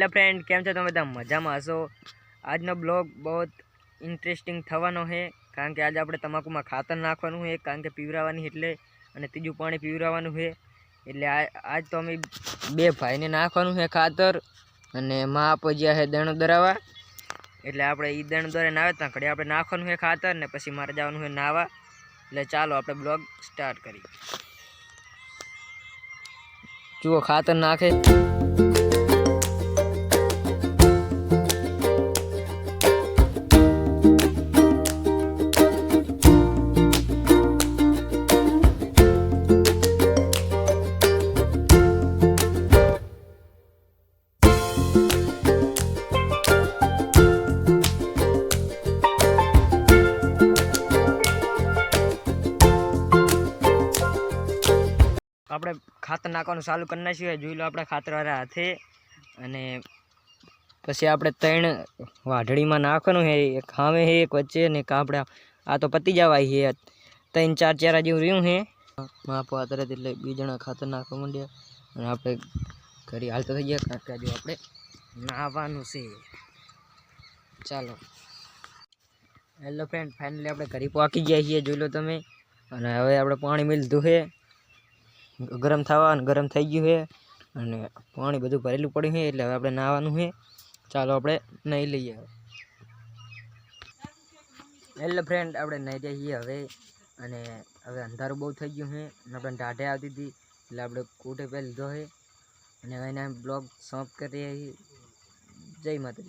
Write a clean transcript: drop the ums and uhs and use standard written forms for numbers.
Hello friend केम छो तमे બધા મજામાં હશો। આજનો બ્લોગ बहुत ઇન્ટરેસ્ટિંગ થવાનો છે કારણ કે આજે આપણે તમાકુમાં ખાતર નાખવાનું છે કારણ કે પીવરાવાની એટલે અને ત્રીજું પાણી પીવરાવાનું છે એટલે આજ તો અમે બે ભાઈને નાખવાનું છે ખાતર અને માં આપજ્યા છે દેણો દરાવા એટલે આપણે ઈ દેણો દરે નાવે તા ઘડી આપણે નાખવાનું છે ખાતર ને પછી મારે જવાનું છે નાવા। એટલે ચાલો આપણે બ્લોગ સ્ટાર્ટ કરીએ। જુઓ ખાતર નાખે આપણે ખાતર નાખવાનું ચાલુ કરી નાખ્યું જોઈ લો આપણે ખાતર વાળા હાથે અને પછી આપણે ત્રણ વાઢડીમાં નાખવાનું છે એક સામે છે એક વચ્ચે ને એક આપણે આ તો પતી જવાય છે ત્રણ ચાર ચારા જેવું રહ્યું છે માપો આતરે એટલે બે જણા ખાતર નાખવા માંડ્યા અને આપણે ઘરે હાલતા થઈ ગયા કારણ કે હજુ આપણે નાહવાનું છે। ચાલો હેલો ફ્રેન્ડ ફાઇનલી આપણે ઘરે પહોંચી ગયા છીએ જોઈ લો તમે અને હવે આપણે પાણી મિલતું છે गरम थवा गरम थी गयु है અને પાણી બધું ભરેલું પડ્યું છે એટલે હવે આપણે નાહવાનું છે। ચાલો આપણે નાહી લઈએ। હેલો ફ્રેન્ડ આપણે નાહી જઈએ હવે અને હવે અંધારું બહુ થઈ ગયું છે અને આપણે ટાઢે આવતી હતી એટલે આપણે કોટે પહેરી લીધો છે અને હવે એના બ્લોગ સમાપ્ત કરીએ। જય માતાજી।